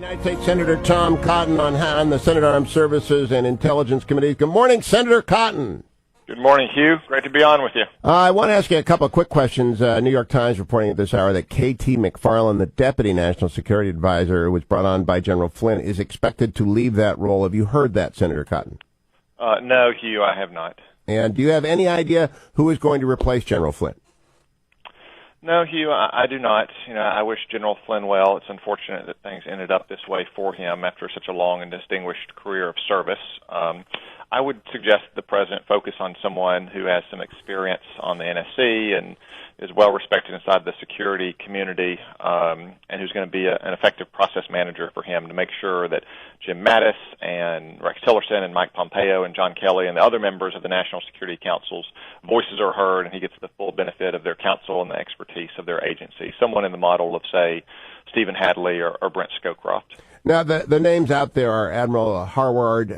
United States Senator Tom Cotton on the Senate Armed Services and Intelligence Committee. Good morning, Senator Cotton. Good morning, Hugh. Great to be on with you. I want to ask you a couple of quick questions. New York Times reporting at this hour that K.T. McFarland, the Deputy National Security Advisor who was brought on by General Flynn, is expected to leave that role. Have you heard that, Senator Cotton? No, Hugh, I have not. And do you have any idea who is going to replace General Flynn? No, Hugh, I do not. I wish General Flynn well. It's unfortunate that things ended up this way for him after such a long and distinguished career of service. I would suggest the president focus on someone who has some experience on the NSC and is well respected inside the security community, and who's going to be an effective process manager for him to make sure that Jim Mattis and Rex Tillerson and Mike Pompeo and John Kelly and the other members of the National Security Council's voices are heard, and he gets the full benefit of their counsel and the expertise of their agency. Someone in the model of, say, Stephen Hadley or Brent Scowcroft. Now, the names out there are Admiral Harward,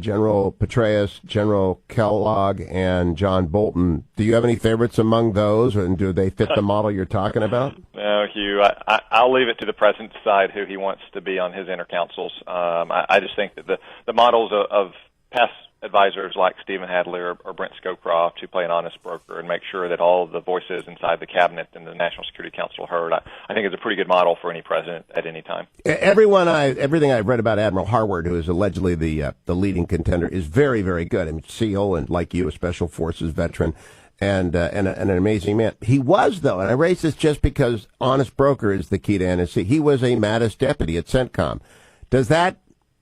General Petraeus, General Kellogg, and John Bolton. Do you have any favorites among those, and do they fit the model you're talking about? No, Hugh. I'll leave it to the president to decide who he wants to be on his inner councils. I just think that the models of past advisors like Stephen Hadley or Brent Scowcroft, who play an honest broker and make sure that all of the voices inside the cabinet and the National Security Council are heard, I think it's a pretty good model for any president at any time. Everything I've read about Admiral Harward, who is allegedly the leading contender, is very, very good. I mean, SEAL and, like you, a Special Forces veteran and an amazing man. He was, though, and I raise this just because honest broker is the key to NSC. He was a Mattis deputy at CENTCOM. Does that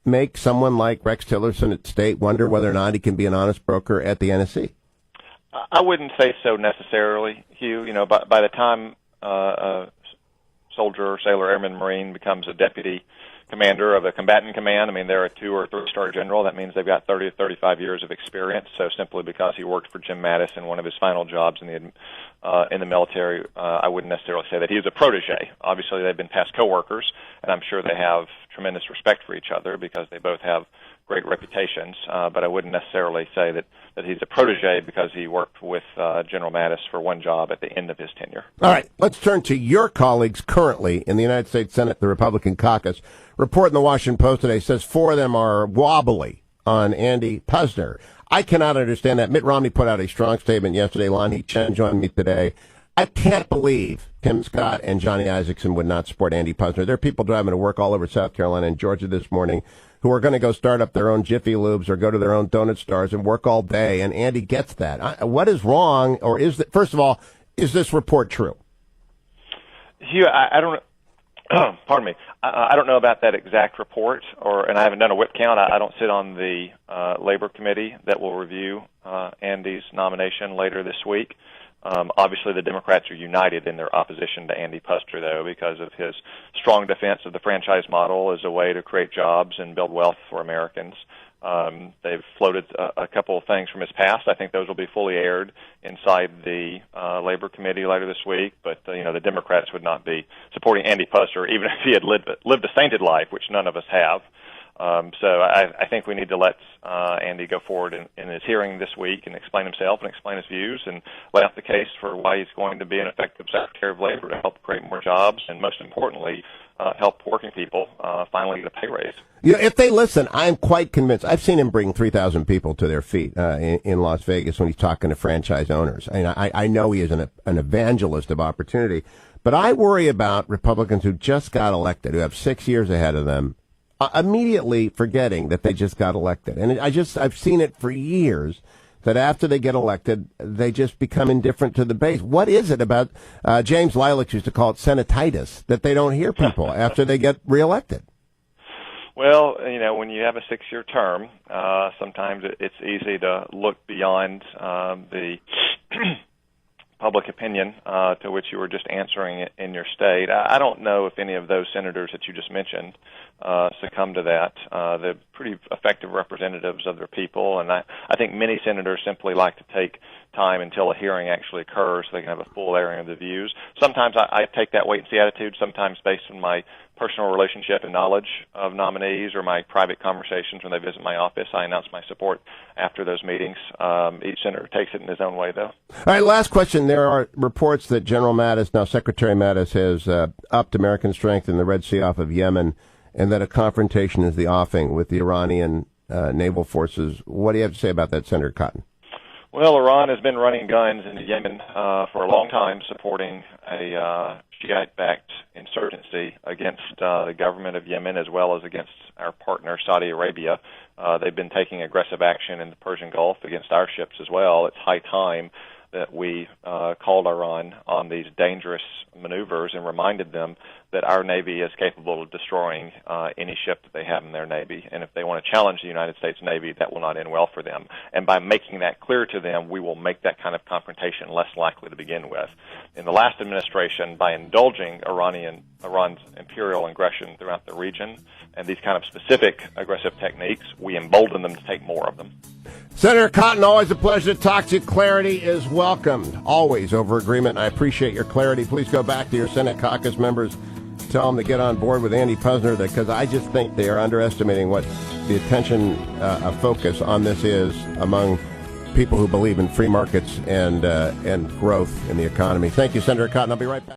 make someone like Rex Tillerson at State wonder whether or not he can be an honest broker at the NSC? I wouldn't say so necessarily, Hugh. By the time a soldier, sailor, airman, Marine becomes a deputy commander of a combatant command, I mean, they're a 2- or 3-star general. That means they've got 30 to 35 years of experience. So simply because he worked for Jim Mattis in one of his final jobs in the military, I wouldn't necessarily say that he was a protege. Obviously, they've been past coworkers, and I'm sure they have tremendous respect for each other because they both have great reputations. But I wouldn't necessarily say that he's a protege because he worked with General Mattis for one job at the end of his tenure. All right, let's turn to your colleagues currently in the United States Senate, the Republican caucus. Report in the Washington Post today says 4 of them are wobbly on Andy Puzder. I cannot understand that. Mitt Romney put out a strong statement yesterday. Lonnie Chen joined me today. I can't believe Tim Scott and Johnny Isakson would not support Andy Puzder. There are people driving to work all over South Carolina and Georgia this morning who are going to go start up their own Jiffy Lubes or go to their own donut stores and work all day, and Andy gets that. What is wrong, or is that, first of all, is this report true? Hugh, I don't know. Pardon me. I don't know about that exact report, and I haven't done a whip count. I don't sit on the Labor Committee that will review Andy's nomination later this week. Obviously, the Democrats are united in their opposition to Andy Puzder, though, because of his strong defense of the franchise model as a way to create jobs and build wealth for Americans. They've floated a couple of things from his past. I think those will be fully aired inside the Labor Committee later this week. But the Democrats would not be supporting Andy Puzder even if he had lived a sainted life, which none of us have. So I think we need to let Andy go forward in his hearing this week and explain himself and explain his views and lay out the case for why he's going to be an effective Secretary of Labor to help create more jobs and, most importantly, help working people finally get a pay raise. If they listen, I'm quite convinced. I've seen him bring 3,000 people to their feet in Las Vegas when he's talking to franchise owners. I know he is an evangelist of opportunity, but I worry about Republicans who just got elected, who have 6 years ahead of them, immediately forgetting that they just got elected. And I've seen it for years that after they get elected, they just become indifferent to the base. What is it about, James Lilacs used to call it Senatitis, that they don't hear people after they get reelected? Well, when you have a 6-year term, sometimes it's easy to look beyond the public opinion to which you were just answering in your state. I don't know if any of those senators that you just mentioned succumb to that. They're pretty effective representatives of their people, and I think many senators simply like to take time until a hearing actually occurs so they can have a full airing of the views. Sometimes I take that wait-and-see attitude, sometimes based on my personal relationship and knowledge of nominees or my private conversations when they visit my office. I announce my support after those meetings. Each senator takes it in his own way, though. All right, last question. There are reports that General Mattis, now Secretary Mattis, has upped American strength in the Red Sea off of Yemen and that a confrontation is the offing with the Iranian naval forces. What do you have to say about that, Senator Cotton? Well, Iran has been running guns into Yemen for a long time, supporting a Shiite-backed insurgency against the government of Yemen as well as against our partner Saudi Arabia. They've been taking aggressive action in the Persian Gulf against our ships as well. It's high time that we called Iran on these dangerous maneuvers and reminded them that our Navy is capable of destroying any ship that they have in their Navy. And if they want to challenge the United States Navy, that will not end well for them. And by making that clear to them, we will make that kind of confrontation less likely to begin with. In the last administration, by indulging Iran's imperial aggression throughout the region and these kind of specific aggressive techniques, we embolden them to take more of them. Senator Cotton, always a pleasure to talk to you. Clarity is welcomed, always over agreement. I appreciate your clarity. Please go back to your Senate caucus members. Tell them to get on board with Andy Puzner, because I just think they are underestimating what the attention of focus on this is among people who believe in free markets and growth in the economy. Thank you, Senator Cotton. I'll be right back.